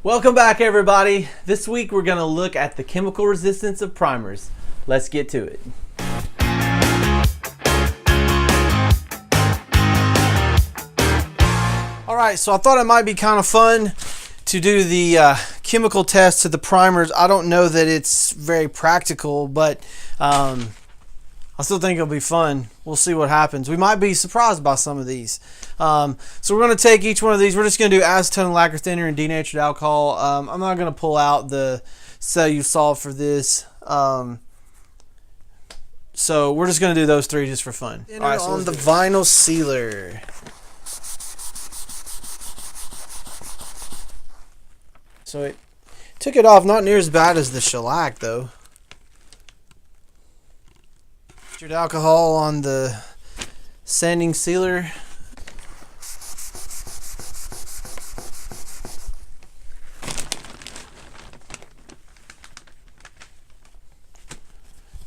Welcome back, everybody. This week we're going to look at the chemical resistance of primers. Let's get to it. Alright, so I thought it might be kind of fun to do the chemical test to the primers. I don't know that it's very practical, but I still think it'll be fun. We'll see what happens. We might be surprised by some of these. So we're going to take each one of these. We're just going to do acetone, lacquer thinner, and denatured alcohol. I'm not going to pull out the Shellac for this. So we're just going to do those three just for fun. All right, so on the vinyl sealer. So it took it off, not near as bad as the shellac though. Denatured alcohol on the sanding sealer.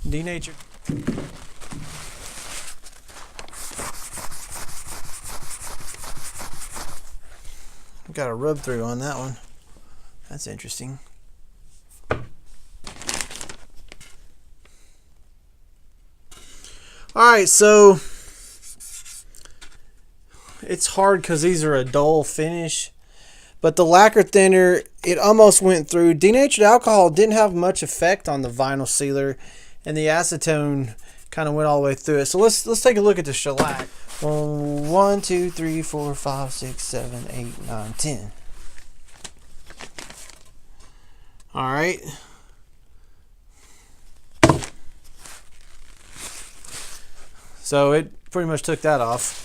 Denatured. Got a rub through on that one. That's interesting. Alright, so it's hard because these are a dull finish. But the lacquer thinner, it almost went through. Denatured alcohol didn't have much effect on the vinyl sealer. And the acetone kind of went all the way through it. So let's take a look at the shellac. 1, 2, 3, 4, 5, 6, 7, 8, 9, 10. All right. So it pretty much took that off.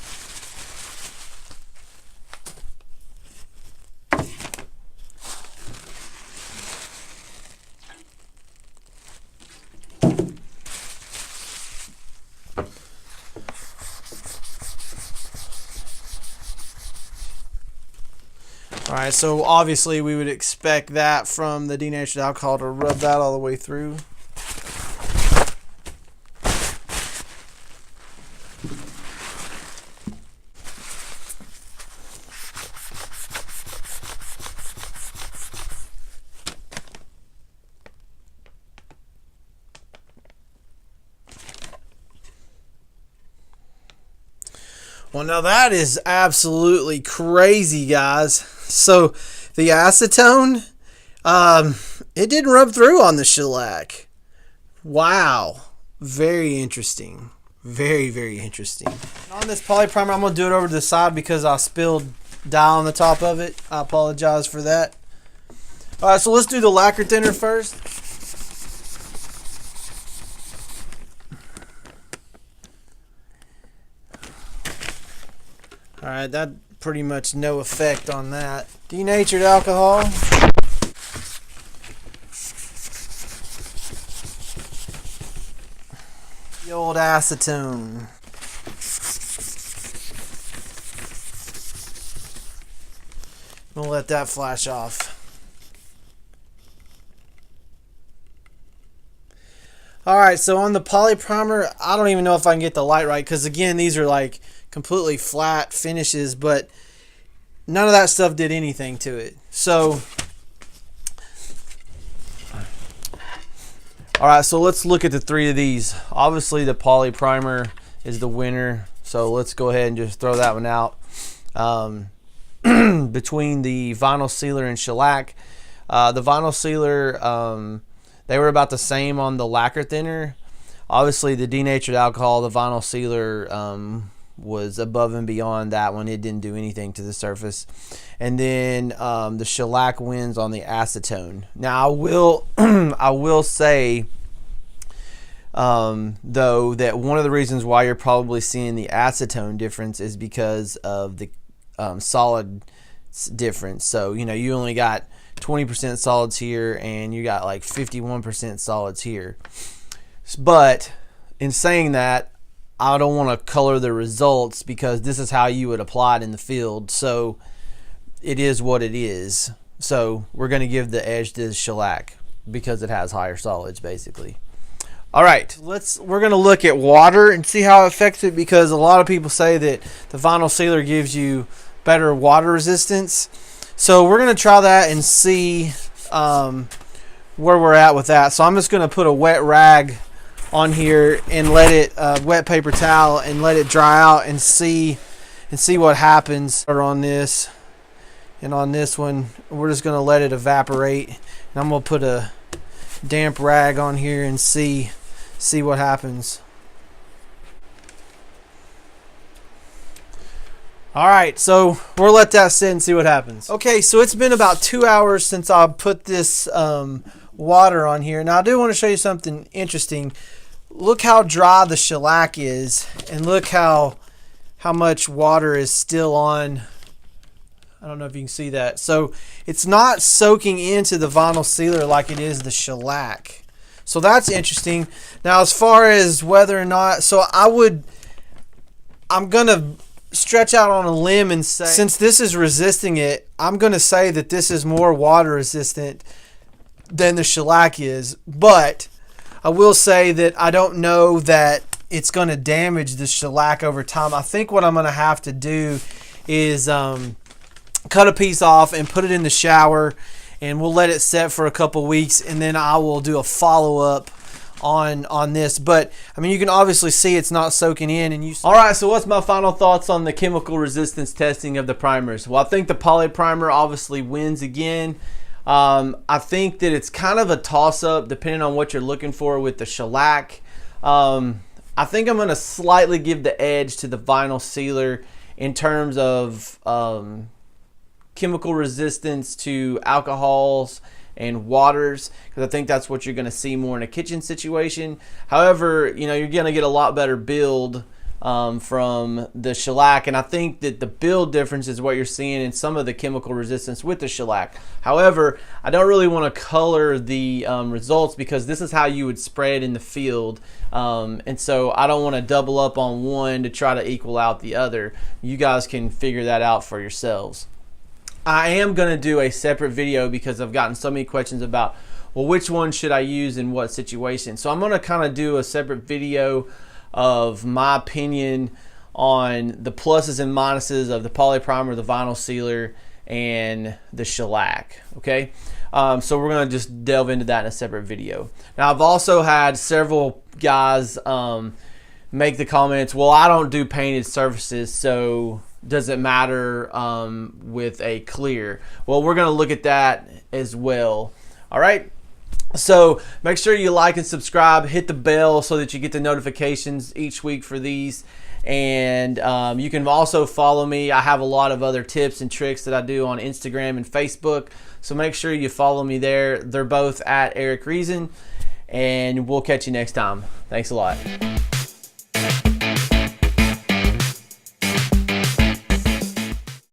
Alright, so obviously we would expect that from the denatured alcohol to rub that all the way through. Well, now that is absolutely crazy, guys. So the acetone, it didn't rub through on the shellac. Wow. Very interesting. Very, very interesting. On this poly primer, I'm going to do it over to the side because I spilled dye on the top of it. I apologize for that. All right, so let's do the lacquer thinner first. Alright, that pretty much no effect on that. Denatured alcohol. The old acetone. I'm gonna let that flash off. Alright, so on the poly primer, I don't even know if I can get the light right because again, these are like completely flat finishes, but none of that stuff did anything to it. So alright, so let's look at the three of these. Obviously the poly primer is the winner, so let's go ahead and just throw that one out. Between the vinyl sealer and shellac, the vinyl sealer, they were about the same on the lacquer thinner. Obviously the denatured alcohol, the vinyl sealer, was above and beyond that one. It didn't do anything to the surface. And then the shellac wins on the acetone. Now I will I will say though that one of the reasons why you're probably seeing the acetone difference is because of the solid difference. So you know, you only got 20% solids here and you got like 51% solids here. But in saying that, I don't want to color the results because this is how you would apply it in the field. So it is what it is. So we're going to give the edge to the shellac because it has higher solids basically. All right, we're going to look at water and see how it affects it because a lot of people say that the vinyl sealer gives you better water resistance. So we're going to try that and see where we're at with that. So I'm just going to put a wet rag on here and let it, wet paper towel, and let it dry out and see what happens on this. And on this one, we're just going to let it evaporate. And I'm going to put a damp rag on here and see what happens. All right, so we'll let that sit and see what happens. Okay, so it's been about 2 hours since I put this water on here. Now I do want to show you something interesting. Look how dry the shellac is, and look how much water is still on. I don't know if you can see that. So it's not soaking into the vinyl sealer like it is the shellac. So that's interesting. Now as far as whether or not, so I'm gonna stretch out on a limb and say, since this is resisting it, I'm gonna say that this is more water resistant than the shellac is. But I will say that I don't know that it's gonna damage the shellac over time. I think what I'm gonna have to do is cut a piece off and put it in the shower, and we'll let it set for a couple weeks, and then I will do a follow-up on this. But I mean, you can obviously see it's not soaking in. And all right, so what's my final thoughts on the chemical resistance testing of the primers? Well, I think the poly primer obviously wins again. I think that it's kind of a toss-up depending on what you're looking for with the shellac. I think I'm going to slightly give the edge to the vinyl sealer in terms of chemical resistance to alcohols and waters, because I think that's what you're going to see more in a kitchen situation. However, you know, you're going to get a lot better build from the shellac, and I think that the build difference is what you're seeing in some of the chemical resistance with the shellac. However, I don't really want to color the results, because this is how you would spray it in the field, and so I don't want to double up on one to try to equal out the other. You guys can figure that out for yourselves. I am going to do a separate video because I've gotten so many questions about, well, which one should I use in what situation? So I'm going to kind of do a separate video of my opinion on the pluses and minuses of the poly primer, the vinyl sealer, and the shellac. Okay, so we're going to just delve into that in a separate video. Now, I've also had several guys make the comments, well, I don't do painted surfaces, so does it matter with a clear? Well, we're going to look at that as well. All right, so make sure you like and subscribe, hit the bell so that you get the notifications each week for these, and you can also follow me. I have a lot of other tips and tricks that I do on Instagram and Facebook, so make sure you follow me there. They're both at Eric Reason, and we'll catch you next time. Thanks a lot.